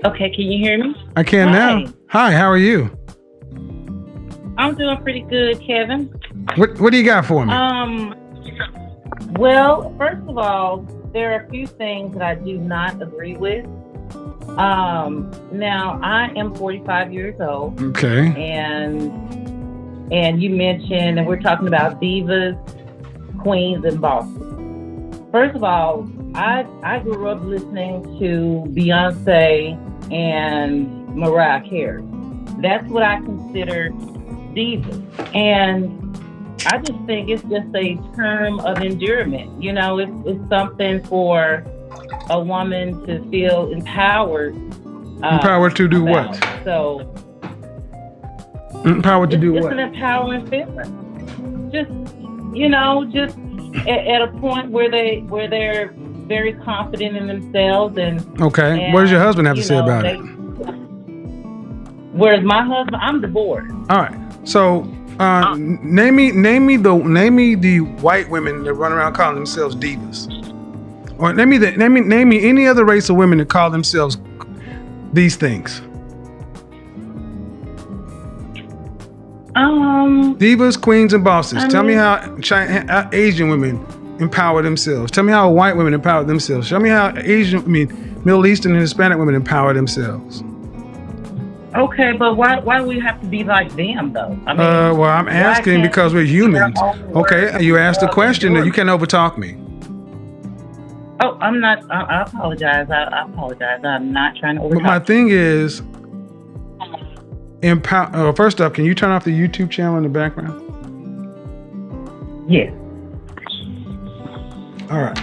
Okay, can you hear me? I can Hi. now. Hi, how are you? I'm doing pretty good, Kevin. What do you got for me? Well, first of all, there are a few things that I do not agree with. Now I am 45 years old. Okay. And you mentioned, and we're talking about divas, queens, and bosses. First of all, I grew up listening to Beyonce and Mariah Carey. That's what I consider divas. And I just think it's just a term of endearment. You know, it's something for a woman to feel empowered. Empowered to do about. what? So Empowered to do it's what? an empowering feeling. Just at a point where they're very confident in themselves Okay. and What does your husband have to say about it? Whereas my husband, I'm divorced. All right. So name me the white women that run around calling themselves divas. Or name me any other race of women that call themselves these things. Divas, queens, and bosses. Tell me how Asian women empower themselves. Tell me how white women empower themselves. Show me how Middle Eastern and Hispanic women empower themselves. Okay, but why do we have to be like them though? Well, I'm asking because we're humans. Okay, you asked a question that you can't overtalk me. Oh, I'm not. I apologize. I apologize. I'm not trying to overtalk. But my thing is, first up, can you turn off the YouTube channel in the background? Yes. All right.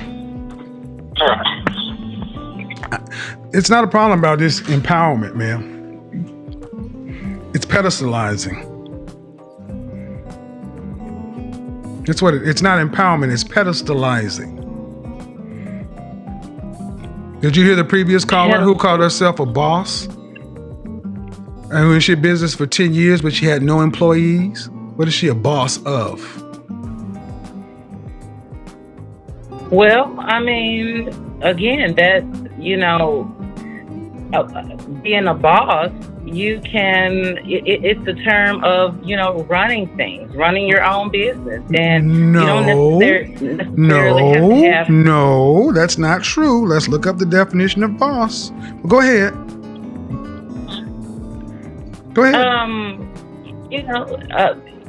It's not a problem about this empowerment, man. It's pedestalizing. That's what it's not empowerment, it's pedestalizing. Did you hear the previous caller who called herself a boss? And who was in business for 10 years, but she had no employees? What is she a boss of? Well, again, that, being a boss, you can, it's a term of, running things, running your own business. And you don't necessarily have to have... No, that's not true. Let's look up the definition of boss. Well, go ahead.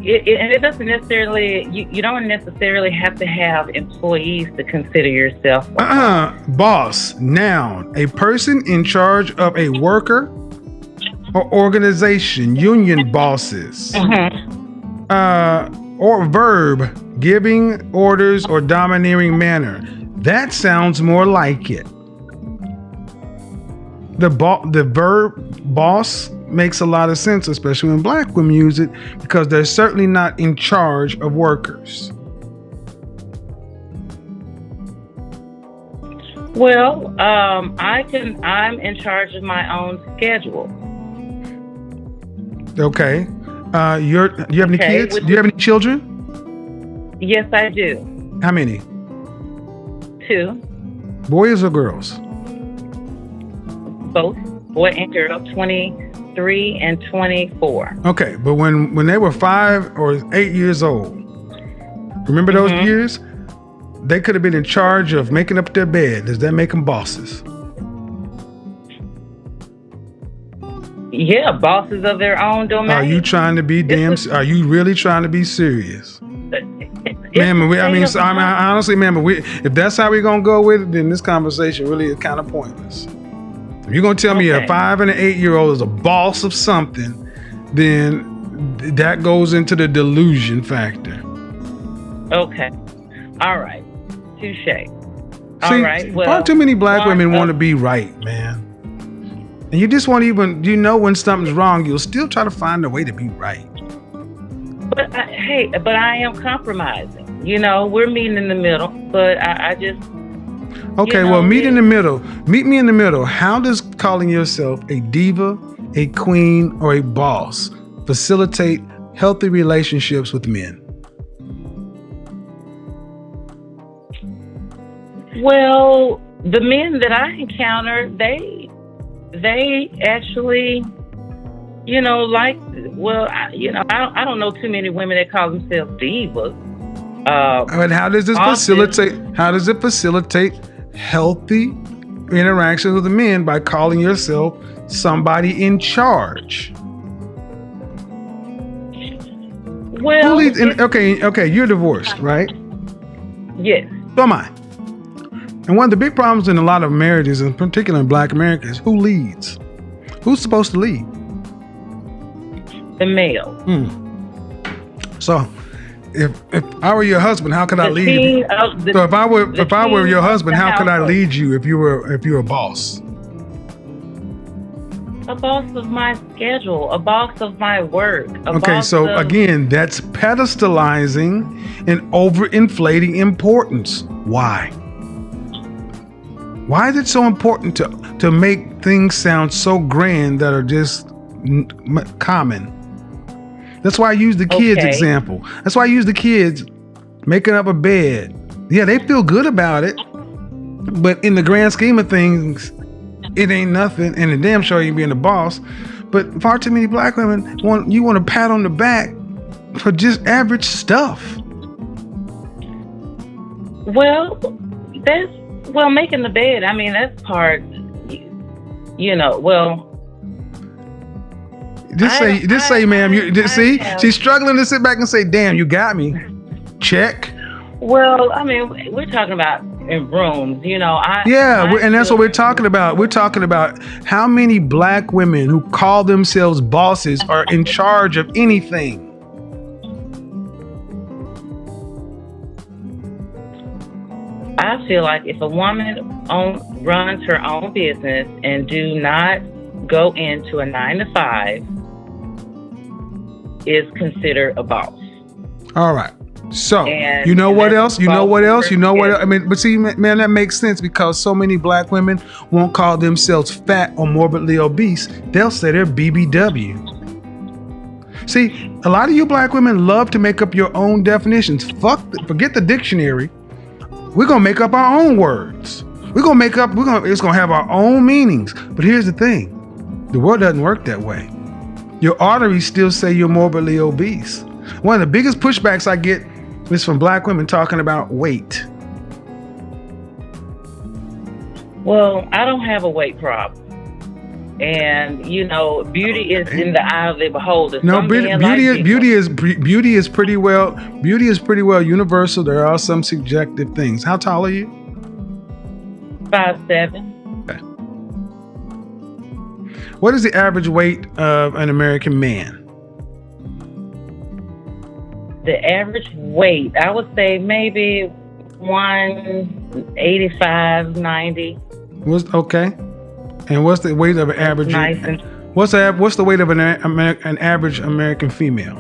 It doesn't necessarily, you don't necessarily have to have employees to consider yourself a boss. Boss, noun, a person in charge of a worker or organization, union bosses. Or verb, giving orders or domineering manner. That sounds more like it. The verb boss makes a lot of sense, especially when black women use it, because they're certainly not in charge of workers. Well, I'm in charge of my own schedule. Okay. Do you have any kids? Do you have any children? Yes, I do. How many? 2. Boys or girls? Both. Boy and girl, 23 and 24. Okay, but when they were 5 or 8 years old, remember those years? They could have been in charge of making up their bed. Does that make them bosses? Yeah, bosses of their own domain. Are you trying to be are you really trying to be serious? Man, honestly, man, if that's how we're going to go with it, then this conversation really is kind of pointless. If you're going to tell me a 5 and an 8-year-old is a boss of something, then that goes into the delusion factor. Okay. All right. Touche. All right. Well, far too many black women want to be right, man. And you just won't even, when something's wrong, you'll still try to find a way to be right. But I am compromising. We're meeting in the middle, but I just... Okay, well, meet in the middle. Meet me in the middle. How does calling yourself a diva, a queen, or a boss facilitate healthy relationships with men? Well, the men that I encounter, they they actually, I don't know too many women that call themselves divas. And how does this facilitate? How does it facilitate healthy interactions with the men by calling yourself somebody in charge? Well, okay, you're divorced, right? Yes. So am I. And one of the big problems in a lot of marriages, in particular in Black America, is who leads. Who's supposed to lead? The male. So, if I were your husband, how could I lead? So if I were your husband, how could I lead you if you were a boss? A boss of my schedule, a boss of my work. Again, that's pedestalizing and overinflating importance. Why? Why is it so important to make things sound so grand that are just common? That's why I use the kids example. That's why I use the kids making up a bed. Yeah, they feel good about it, but in the grand scheme of things, it ain't nothing. And the damn sure ain't being the boss. But far too many Black women want a pat on the back for just average stuff. Well, making the bed. I mean, that's part. Just say, ma'am. She's struggling to sit back and say, "Damn, you got me." Check. Well, I mean, we're talking about in rooms, and that's what we're talking about. We're talking about how many Black women who call themselves bosses are in charge of anything. I feel like if a woman runs her own business and do not go into a 9-to-5, is considered a boss. All right. So, you know what else? I mean, but see, man, that makes sense because so many Black women won't call themselves fat or morbidly obese. They'll say they're BBW. See, a lot of you Black women love to make up your own definitions. Forget the dictionary. We're going to make up our own words. It's going to have our own meanings. But here's the thing. The world doesn't work that way. Your arteries still say you're morbidly obese. One of the biggest pushbacks I get is from Black women talking about weight. Well, I don't have a weight problem. And, beauty is in the eye of the beholder. No, beauty is pretty well universal. There are some subjective things. How tall are you? 5'7". Okay. What is the average weight of an American man? The average weight, I would say maybe 185, 90. Okay. And what's the weight of an average? What's the weight of an average American female?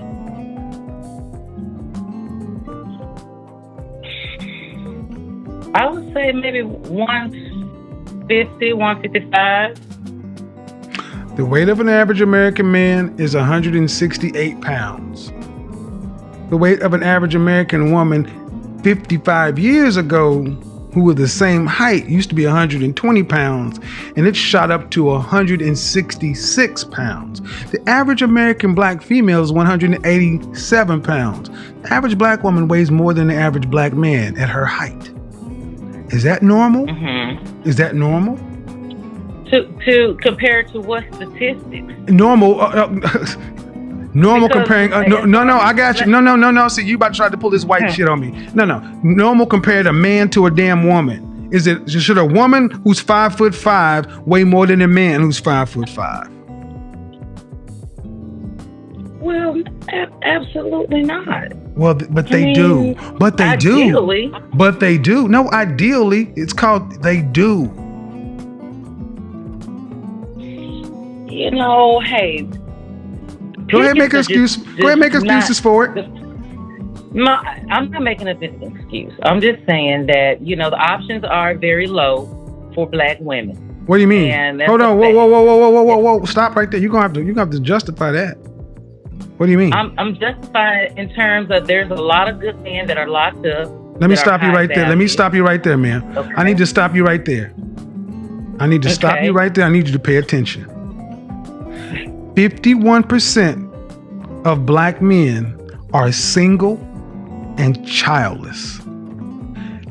I would say maybe 150, 155. The weight of an average American man is 168 pounds. The weight of an average American woman 55 years ago, who were the same height, used to be 120 pounds, and it shot up to 166 pounds. The average American Black female is 187 pounds. The average Black woman weighs more than the average Black man at her height. Is that normal? Mm-hmm. Is that normal? To compare to what statistics? Normal. Normal comparing. No, I got you. No. See, you about to try to pull this white shit on me. No. Normal compared a man to a damn woman. Should a woman who's 5'5" weigh more than a man who's 5'5"? Well, absolutely not. Well, but they do. But they ideally. do. But they do. No, ideally, it's called they do. Hey. Go ahead, make an excuse. Go ahead, make excuses for it. I'm not making an excuse. I'm just saying that the options are very low for Black women. What do you mean? Hold on. Whoa! Stop right there. You're gonna have to justify that. What do you mean? I'm justifying in terms of there's a lot of good men that are locked up. Let me stop you right there. Let me stop you right there, man. Okay. I need to stop you right there. I need to stop you right there. I need you to pay attention. 51% of black men are single and childless.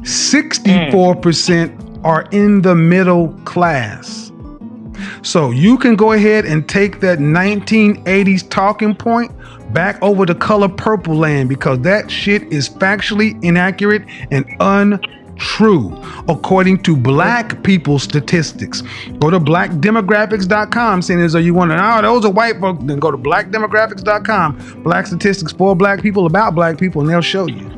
64% are in the middle class. So you can go ahead and take that 1980s talking point back over to color purple land, because that shit is factually inaccurate and untrue according to black people statistics. Go to blackdemographics.com, saying as though you want to, oh, those are white folks. Then go to blackdemographics.com, black statistics for black people about black people, and they'll show you.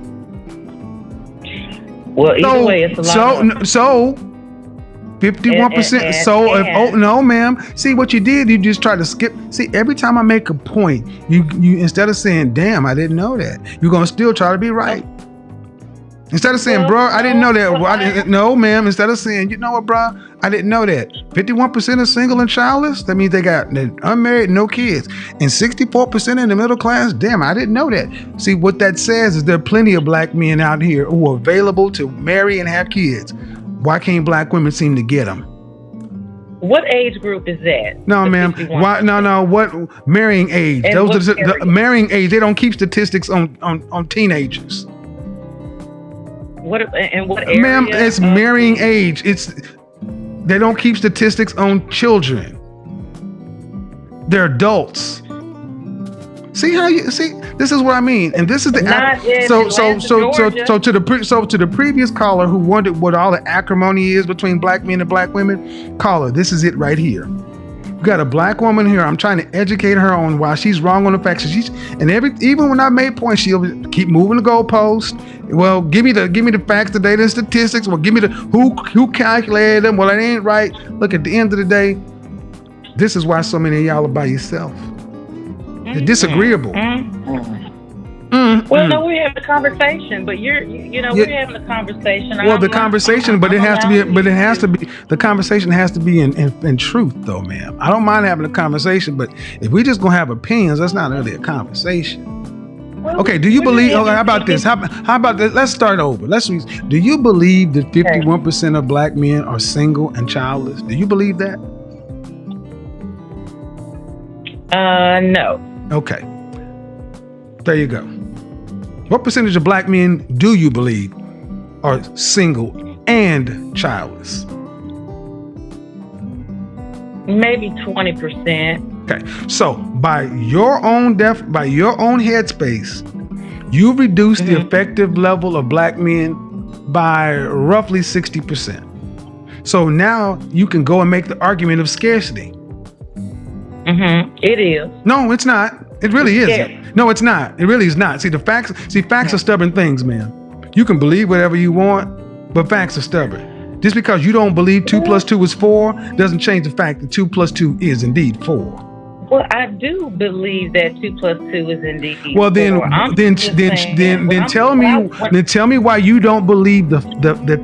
Well, either way, it's a lot. So 51%. No, ma'am. See what you did? You just tried to skip. See, every time I make a point, you instead of saying, "Damn, I didn't know that," you're gonna still try to be right. Instead of saying, "Bro, I didn't know that." Well, no, ma'am. Instead of saying, "You know what, bro, I didn't know that." 51% are single and childless. That means they're unmarried, no kids, and 64% in the middle class. Damn, I didn't know that. See, what that says is there are plenty of black men out here who are available to marry and have kids. Why can't black women seem to get them? What age group is that? No, ma'am. Why? No. What marrying age? And those are the marrying age. They don't keep statistics on teenagers. What area? Ma'am, it's marrying age. They don't keep statistics on children. They're adults. See how you see? This is what I mean, and this is the to the previous caller who wondered what all the acrimony is between black men and black women. Caller, this is it right here. You got a black woman here. I'm trying to educate her on why she's wrong on the facts. Even when I made points, she'll keep moving the goalpost. Well, give me the facts, the data, and statistics. Well, give me the who calculated them. Well, it ain't right. Look, at the end of the day, this is why so many of y'all are by yourself. They're disagreeable. Well, no, we're having a conversation, but we're having a conversation. Well, the conversation, but it has to be. The conversation has to be in truth, though, ma'am. I don't mind having a conversation, but if we just gonna have opinions, that's not really a conversation. Well, okay. Do you believe? Okay, how about this? How about this? Let's start over. Do you believe that 51% of black men are single and childless? Do you believe that? No. Okay. There you go. What percentage of black men do you believe are single and childless? Maybe 20%. Okay. So by your own headspace, you reduce the effective level of black men by roughly 60%. So now you can go and make the argument of scarcity. It is. No, it's not. It really isn't. No, it's not. It really is not. See, facts are stubborn things, man. You can believe whatever you want, but facts are stubborn. Just because you don't believe 2 + 2 is 4 doesn't change the fact that 2 + 2 is indeed 4. Well, I do believe that 2 + 2 is indeed 4. Well, then tell me why you don't believe that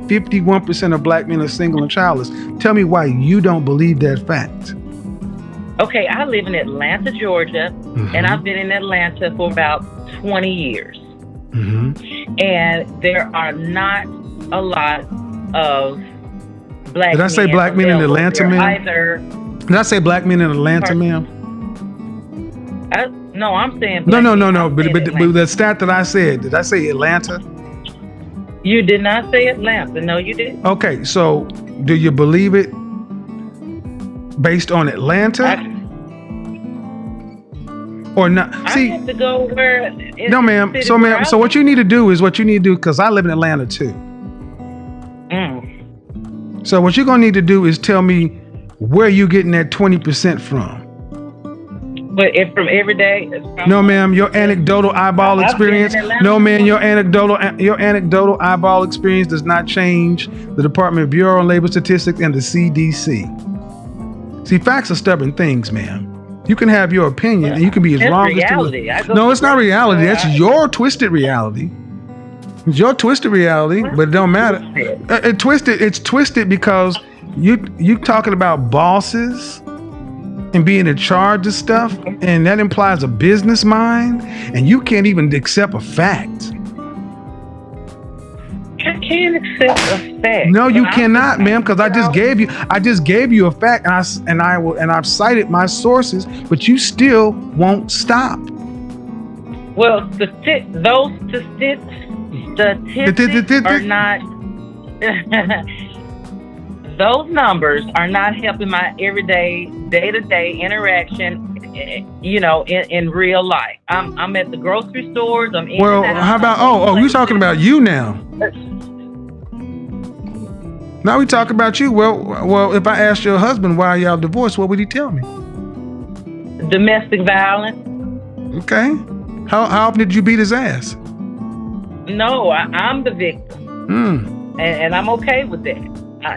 51% of black men are single and childless. Tell me why you don't believe that fact. Okay, I live in Atlanta, Georgia, and I've been in Atlanta for about 20 years. And there are not a lot of black men. Did I say black men in Atlanta, ma'am? Did I say black men in Atlanta, ma'am? No, I'm saying No. But the stat that I said, did I say Atlanta? You did not say Atlanta. No, you didn't. Okay, so do you believe it based on Atlanta? Or not? See, I have to go where. No, ma'am. So what you need to do is because I live in Atlanta too. So what you're gonna need to do is tell me where you getting that 20% from. But from every day. No, ma'am. Your anecdotal eyeball experience. No, man. Your anecdotal eyeball experience does not change the Department of Bureau of Labor Statistics and the CDC. See, facts are stubborn things, ma'am. You can have your opinion and you can be as wrong as to. No, it's not reality. That's your twisted reality. It's your twisted reality, but it don't matter. It's twisted because you talking about bosses and being in charge of stuff, and that implies a business mind, and you can't even accept a fact. can't accept a fact. No, you But I'm cannot, just ma'am, because I just gave you a fact, and I've cited my sources, but you still won't stop. Well, those statistics are not. Those numbers are not helping my everyday, day-to-day interaction. In real life. I'm at the grocery stores. I'm in. Well, how about you talking about you now? Now we talk about you. Well, if I asked your husband why y'all divorced, what would he tell me? Domestic violence. Okay. How often did you beat his ass? No, I'm the victim. And I'm okay with that.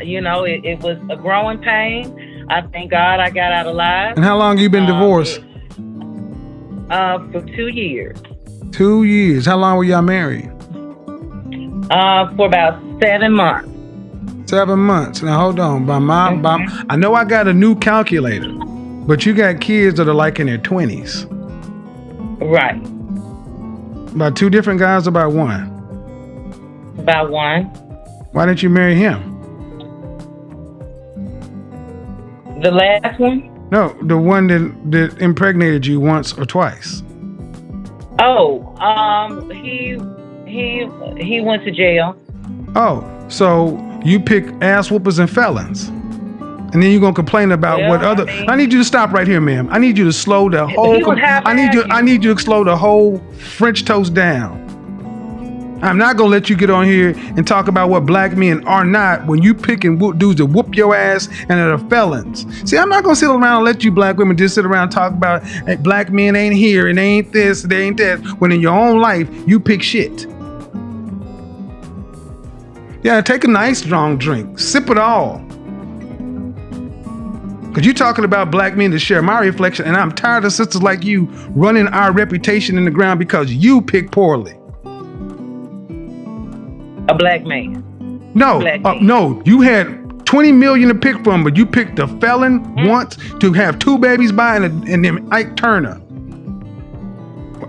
It was a growing pain. I thank God I got out alive. And how long you been divorced? For 2 years. 2 years. How long were y'all married? For about 7 months. 7 months. Now hold on. I know I got a new calculator, but you got kids that are like in their 20s. Right. About 2 different guys, or about one? About one. Why didn't you marry him? The last one? No, the one that impregnated you once or twice. Oh, he went to jail. Oh, so you pick ass whoopers and felons, and then you're gonna complain about what other? I need you to stop right here, ma'am. I need you to slow the whole. I need you to slow the whole French toast down. I'm not gonna let you get on here and talk about what black men are not when you pick and dudes that whoop your ass and are felons. See, I'm not gonna sit around and let you black women just sit around and talk about hey, black men ain't here and they ain't this, they ain't that, when in your own life you pick shit. Yeah, take a nice strong drink, sip it all. Cause you talking about black men to share my reflection, and I'm tired of sisters like you running our reputation in the ground because you pick poorly. A black man. No, you had 20 million to pick from, but you picked a felon once to have 2 babies by and then Ike Turner.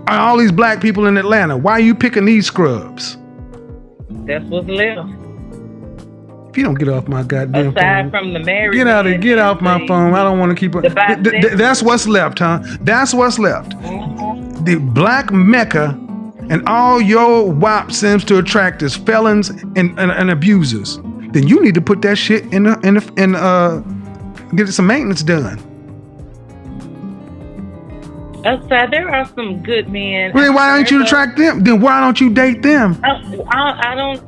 All these black people in Atlanta, why are you picking these scrubs? That's what's left. If you don't get off my goddamn Aside phone, from the marriage, get off my phone. I don't want to keep it. That's what's left, huh? That's what's left. Mm-hmm. The black Mecca. And all your WAP seems to attract is felons and abusers. Then you need to put that shit in get some maintenance done. Outside, there are some good men. Well, why don't you attract them? Then why don't you date them? I don't.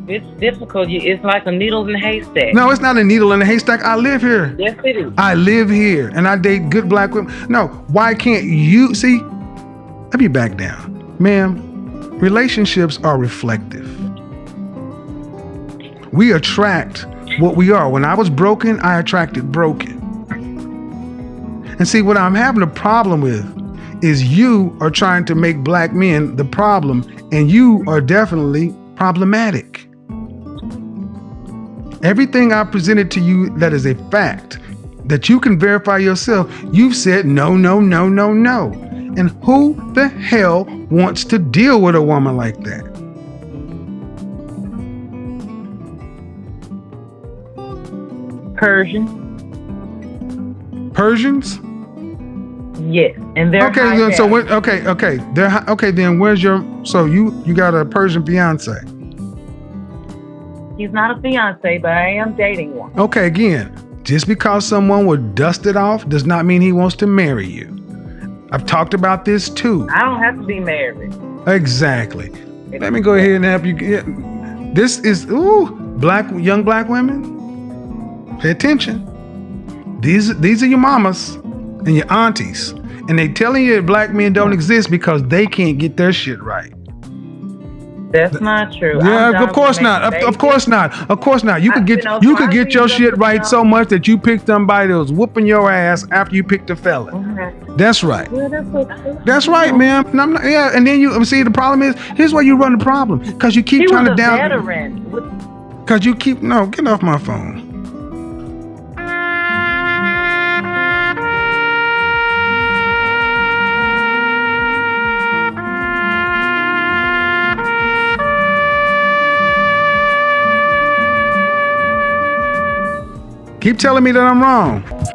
It's difficult. It's like a needle in a haystack. No, it's not a needle in a haystack. I live here. Yes, it is. I live here, and I date good black women. No, why can't you see? Let me back down. Ma'am, relationships are reflective. We attract what we are. When I was broken, I attracted broken. And see, what I'm having a problem with is you are trying to make black men the problem, and you are definitely problematic. Everything I presented to you that is a fact, that you can verify yourself, you've said no, no, no, no, no. And who the hell wants to deal with a woman like that? Persians? Yes, and they're okay. So okay. Then where's your? So you got a Persian fiance? He's not a fiance, but I am dating one. Okay, again, just because someone was dusted off does not mean he wants to marry you. I've talked about this too. I don't have to be married. Exactly. Let me go ahead and help you. This is young black women. Pay attention. These are your mamas and your aunties, and they telling you that black men don't exist because they can't get their shit right. That's not true. Yeah, of course not. Of course not. Of course not. You could get your shit right so much that you picked somebody that was whooping your ass after you picked a felon. Mm-hmm. That's right. Yeah, that's right, ma'am. And I'm not, yeah, and then you see the problem is here's where you run the problem because you keep trying to down. Because you keep get off my phone. Keep telling me that I'm wrong.